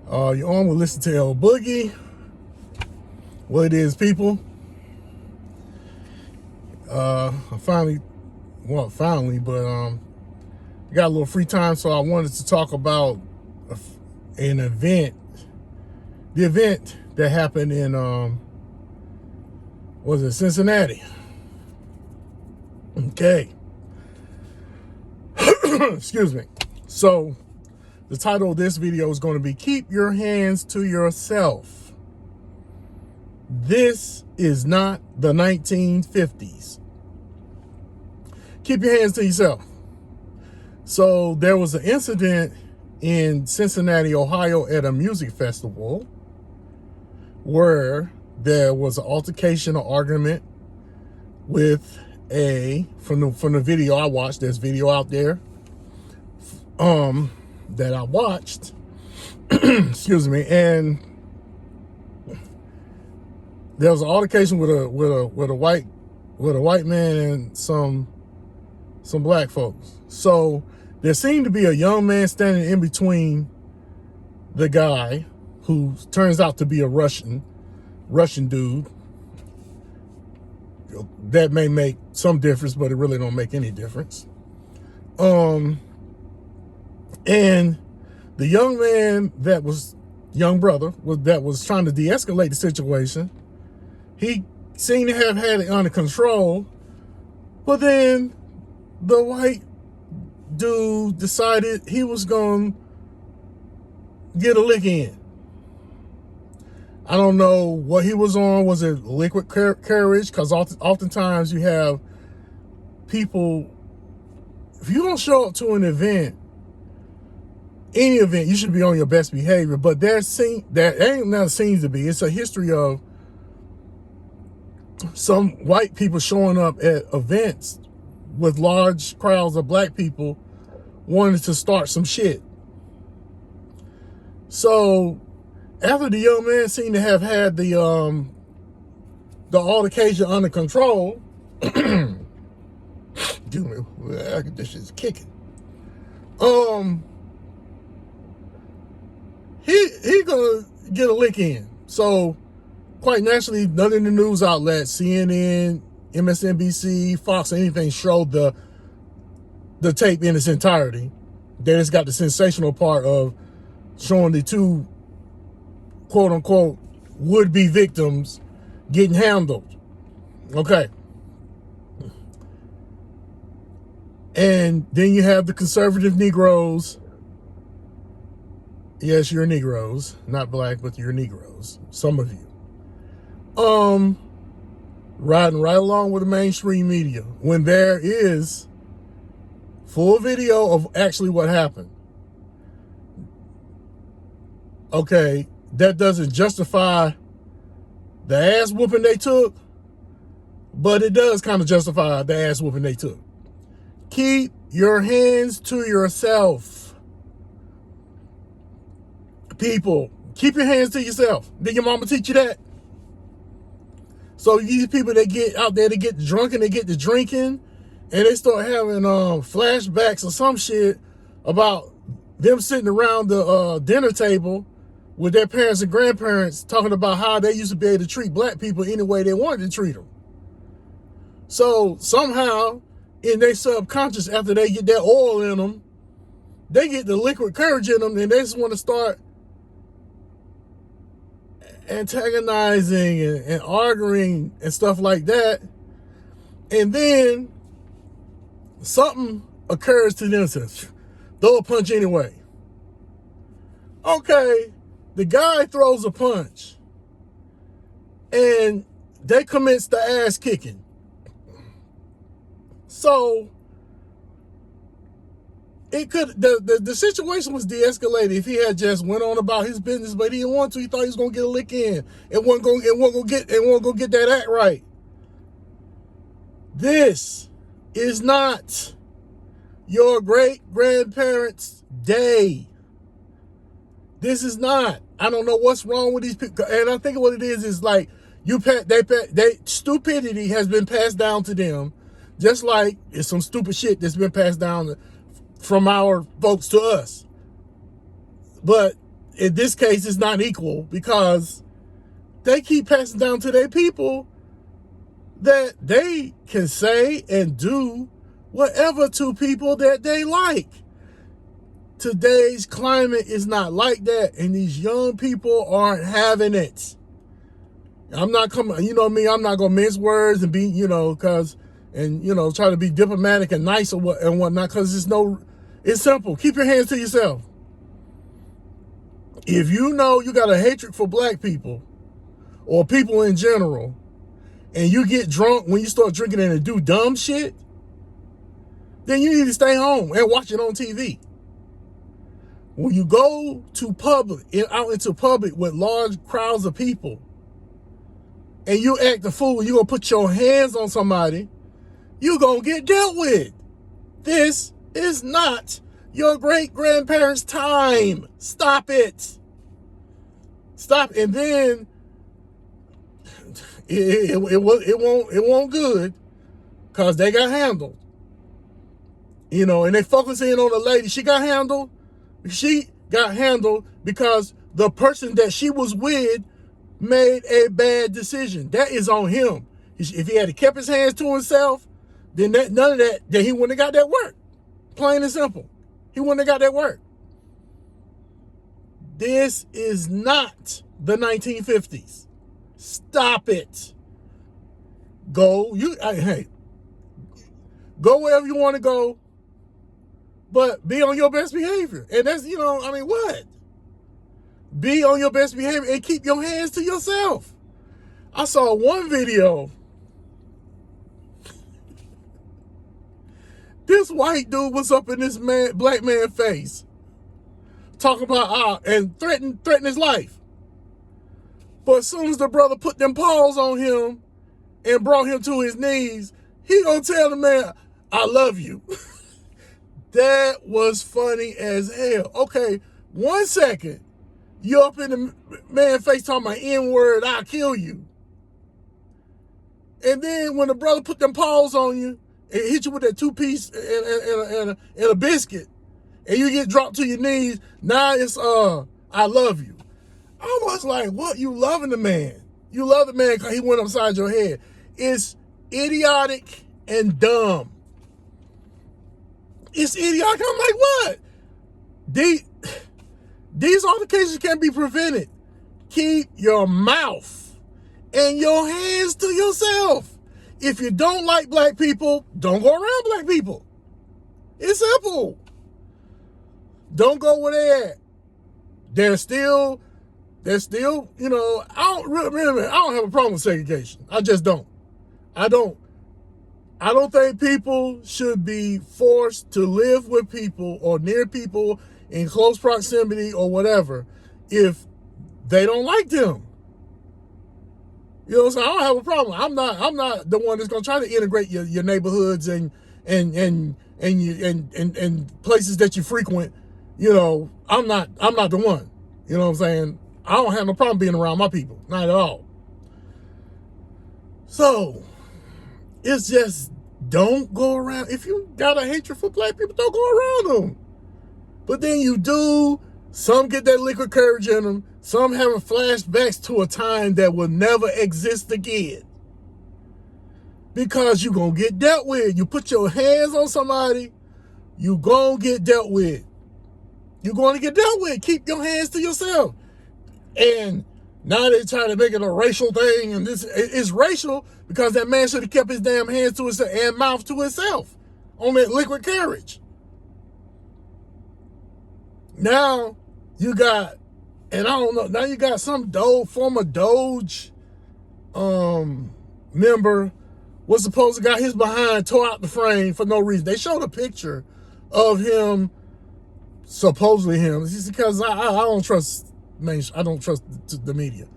You're on with Listen to El Boogie. What it is, people. I finally, got a little free time, so I wanted to talk about an event. The event that happened in, was it Cincinnati? Okay. Excuse me. So, the title of this video is going to be Keep Your Hands to Yourself. This is not the 1950s. Keep your hands to yourself. So there was an incident in Cincinnati, Ohio at a music festival where there was an altercation or argument with from the video I watched. There's video out there that I watched, excuse me, and there was an altercation with a white man and some black folks. So there seemed to be a young man standing in between the guy, who turns out to be a Russian dude. That may make some difference, but it really don't make any difference. And the young man that was that was trying to de-escalate the situation, he seemed to have had it under control, but then the white dude decided he was going to get a lick in. I don't know what he was on. Was it liquid courage? Because oftentimes you have people, if you don't show up to an event, any event, you should be on your best behavior. But there ain't now seems to be. It's a history of some white people showing up at events with large crowds of black people wanting to start some shit. So after the young man seemed to have had the altercation under control, this shit's kicking. He gonna get a lick in. So quite naturally, none of the news outlets, CNN, MSNBC, Fox, anything showed the tape in its entirety. They just got the sensational part of showing the two quote unquote would-be victims getting handled. Okay. And then you have the conservative Negroes. Yes, you're Negroes, not black, but you're Negroes. Some of you. Riding right along with the mainstream media when there is full video of actually what happened. Okay, that doesn't justify the ass whooping they took, but it does kind of justify the ass whooping they took. Keep your hands to yourself. People, keep your hands to yourself. Did your mama teach you that? So these people that get out there, they get drunk and they get to drinking and they start having flashbacks or some shit about them sitting around the dinner table with their parents and grandparents talking about how they used to be able to treat black people any way they wanted to treat them. So somehow in their subconscious, after they get that oil in them, they get the liquid courage in them and they just want to start antagonizing and arguing and stuff like that. And then something occurs to them, says, throw a punch anyway. Okay, the guy throws a punch and they commence the ass kicking. So it could, the situation was de-escalated if he had just went on about his business, but he didn't want to. He thought he was gonna get a lick in. It wasn't gonna get that act right. This is not your great-grandparents' day. This is not. I don't know what's wrong with these people, and I think what it is like they stupidity has been passed down to them, just like it's some stupid shit that's been passed down from our folks to us. But in this case, it's not equal because they keep passing down to their people that they can say and do whatever to people that they like. Today's climate is not like that, and these young people aren't having it. I'm not coming, you know me, I'm not gonna mince words and be, try to be diplomatic and nice and whatnot, because it's simple. Keep your hands to yourself. If you know you got a hatred for black people or people in general, and you get drunk when you start drinking and do dumb shit, then you need to stay home and watch it on TV. When you go to out into public with large crowds of people, and you act a fool, and you're going to put your hands on somebody, you're going to get dealt with. This is not your great-grandparents' time. Stop it. Stop. And then it won't good because they got handled. And they focus in on the lady. She got handled. She got handled because the person that she was with made a bad decision. That is on him. If he had kept his hands to himself, then none of that, then he wouldn't have got that work. Plain and simple. He wouldn't have got that work. This is not the 1950s. Stop it. Go wherever you want to go, but be on your best behavior. And that's, what? Be on your best behavior and keep your hands to yourself. I saw one video. This white dude was up in this black man's face, talking about and threatened his life. But as soon as the brother put them paws on him and brought him to his knees, he gonna tell the man, "I love you." That was funny as hell. Okay, 1 second, you up in the man's face talking about N-word, "I'll kill you." And then when the brother put them paws on you and hit you with that 2-piece and a biscuit, and you get dropped to your knees, now it's "I love you." I was like, what? You loving the man. You love the man because he went upside your head. It's idiotic and dumb. It's idiotic. I'm like, what? These altercations can be prevented. Keep your mouth and your hands to yourself. If you don't like black people, don't go around black people. It's simple. Don't go where they're at. They're still, I don't have a problem with segregation. I just don't. I don't think people should be forced to live with people or near people in close proximity or whatever if they don't like them. You know what I'm saying? I don't have a problem. I'm not the one that's gonna try to integrate your neighborhoods and places that you frequent. I'm not the one. You know what I'm saying? I don't have no problem being around my people. Not at all. So, it's just, don't go around. If you got a hatred for black people, don't go around them. But then you do. Some get that liquid courage in them. Some having flashbacks to a time that will never exist again. Because you're going to get dealt with. You put your hands on somebody, you're going to get dealt with. You're going to get dealt with. Keep your hands to yourself. And now they're trying to make it a racial thing. And this is racial because that man should have kept his damn hands to himself and mouth to himself on that liquid courage. Now you got, and I don't know, now you got some former Doge member was supposed to got his behind tore out the frame for no reason. They showed a picture of him, supposedly him. It's because I don't trust the media.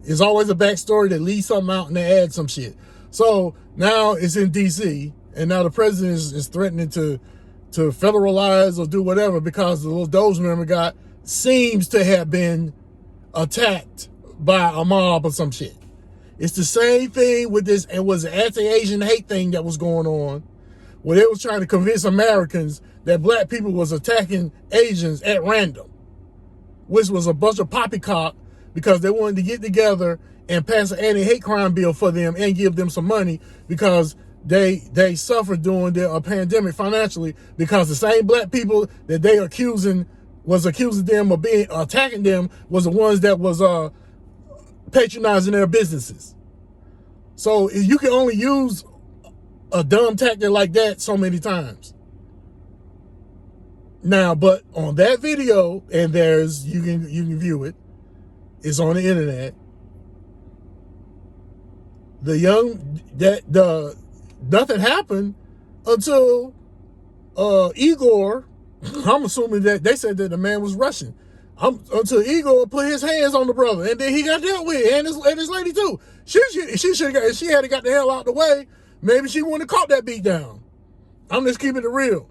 It's always a backstory that leaves something out and they add some shit. So now it's in DC, and now the president is threatening to federalize or do whatever because the little Doge member seems to have been attacked by a mob or some shit. It's the same thing with this, and was an anti-Asian hate thing that was going on, where they was trying to convince Americans that black people was attacking Asians at random. which was a bunch of poppycock because they wanted to get together and pass an anti-hate crime bill for them and give them some money because they suffered during the pandemic financially because the same black people that they was accusing them of being attacking them was the ones that was patronizing their businesses. So you can only use a dumb tactic like that so many times. Now, but on that video, and you can view it, it's on the internet. Nothing happened until Igor, I'm assuming that they said that the man was Russian. Until Igor put his hands on the brother, and then he got dealt with, and this lady too. She had got the hell out the way. Maybe she wouldn't have caught that beat down. I'm just keeping it real.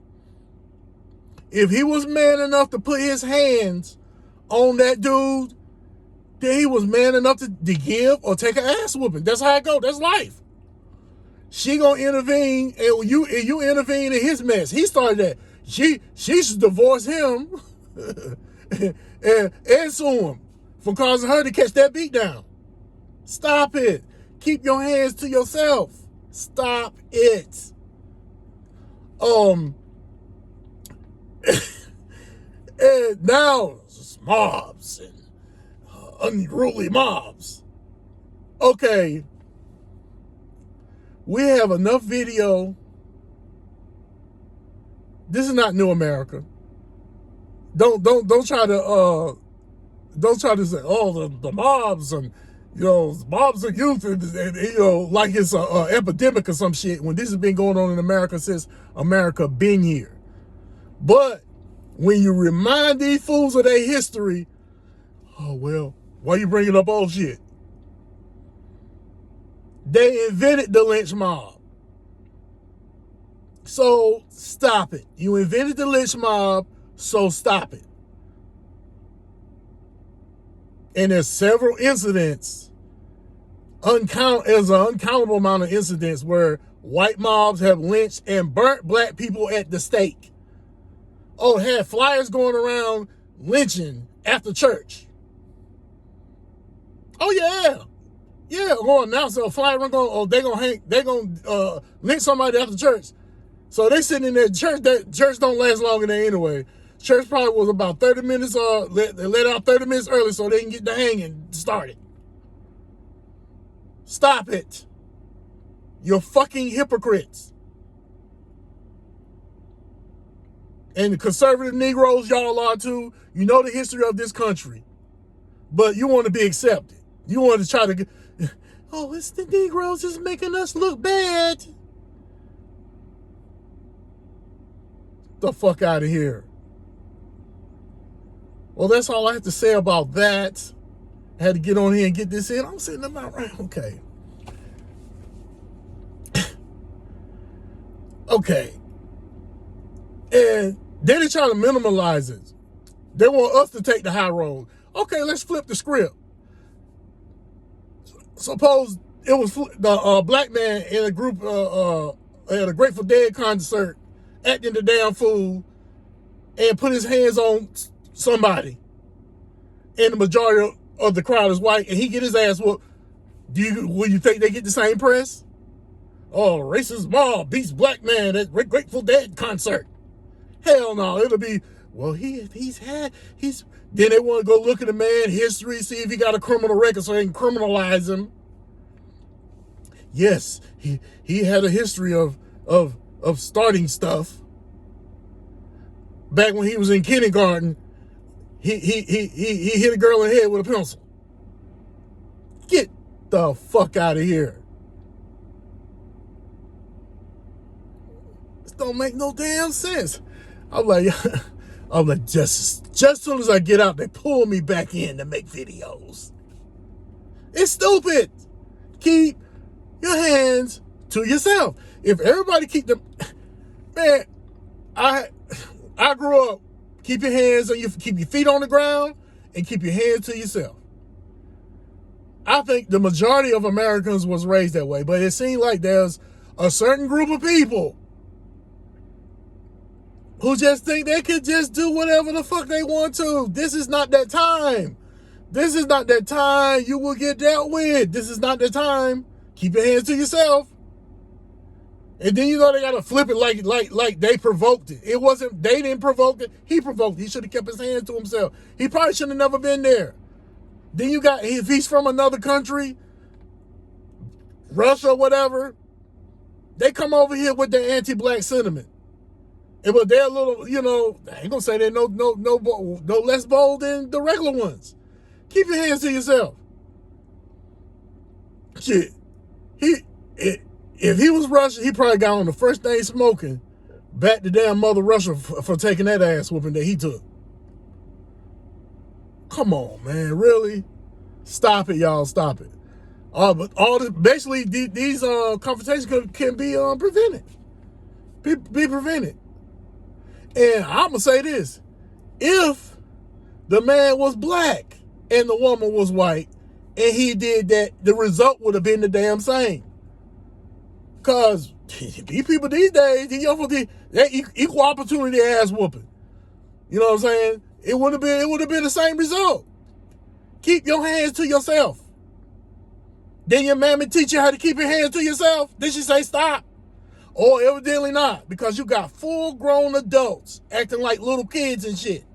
If he was man enough to put his hands on that dude, then he was man enough to give or take an ass whooping. That's how it goes. That's life. She gonna intervene, and you intervene in his mess. He started that. She should divorce him and sue him for causing her to catch that beat down. Stop it. Keep your hands to yourself. Stop it. And now mobs and unruly mobs. Okay. We have enough video. This is not New America. Don't try to say, oh, the mobs and mobs of youth and like it's a epidemic or some shit when this has been going on in America since America been here. But when you remind these fools of their history, oh well, why you bringing up old shit? They invented the lynch mob. So stop it. You invented the lynch mob, so stop it. And there's several incidents, there's an uncountable amount of incidents where white mobs have lynched and burnt black people at the stake. Oh, had flyers going around lynching after church. Oh yeah. Yeah, or announce a flyer they gonna lynch somebody after church. So they sitting in there. Church don't last long in there anyway. Church probably was about 30 minutes. They let out 30 minutes early so they can get the hanging started. Stop it. You're fucking hypocrites. And the conservative Negroes, y'all are too. You know the history of this country, but you want to be accepted. You want to try to get. Oh, it's the Negroes just making us look bad. The fuck out of here. Well, that's all I have to say about that. I had to get on here and get this in. I'm sitting in my right. Okay. Okay. And then they try to minimalize it. They want us to take the high road. Okay, let's flip the script. Suppose it was the black man in a group at a Grateful Dead concert acting the damn fool and put his hands on somebody, and the majority of the crowd is white, and he get his ass whooped. Will you think they get the same press? Oh, racist mob beats black man at Grateful Dead concert. Hell no, it'll be, well, he's then they want to go look at the man history, see if he got a criminal record so they can criminalize him. Yes, he had a history of starting stuff. Back when he was in kindergarten, he hit a girl in the head with a pencil. Get the fuck out of here. This don't make no damn sense. I'm like, just as soon as I get out, they pull me back in to make videos. It's stupid. Keep your hands to yourself. If everybody keep them, man, I grew up, keep your hands on keep your feet on the ground and keep your hands to yourself. I think the majority of Americans was raised that way, but it seemed like there's a certain group of people who just think they could just do whatever the fuck they want to. This is not that time. This is not that time. You will get dealt with. This is not that time. Keep your hands to yourself. And then they gotta flip it like they provoked it. It wasn't, they didn't provoke it. He provoked it. He should have kept his hands to himself. He probably should have never been there. Then you got, if he's from another country, Russia, whatever, they come over here with their anti-black sentiment. But they're a little, I ain't gonna say they're no less bold than the regular ones. Keep your hands to yourself. Shit. If he was Russian, he probably got on the first thing smoking, back to damn Mother Russia for taking that ass whooping that he took. Come on, man, really? Stop it, y'all, stop it. But all this, basically, these confrontations can be prevented. Be prevented. And I'm gonna say this: if the man was black and the woman was white, and he did that, the result would have been the damn same. Cause these people these days, these young folks, they equal opportunity ass whooping. You know what I'm saying? It would have been the same result. Keep your hands to yourself. Then your mammy teach you how to keep your hands to yourself. Then she say stop. Or evidently not, because you got full-grown adults acting like little kids and shit.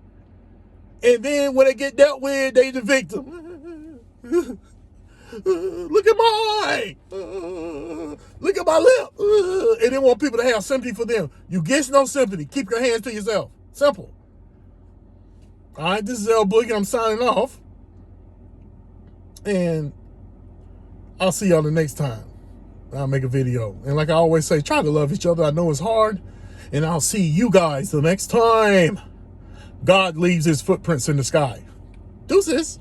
And then when they get dealt with, they the victim. Look at my eye. Look at my lip. And they want people to have sympathy for them. You get no sympathy. Keep your hands to yourself. Simple. All right, this is El Boogie. I'm signing off. And I'll see y'all the next time I'll make a video. And like I always say, try to love each other. I know it's hard. And I'll see you guys the next time God leaves his footprints in the sky. Deuces.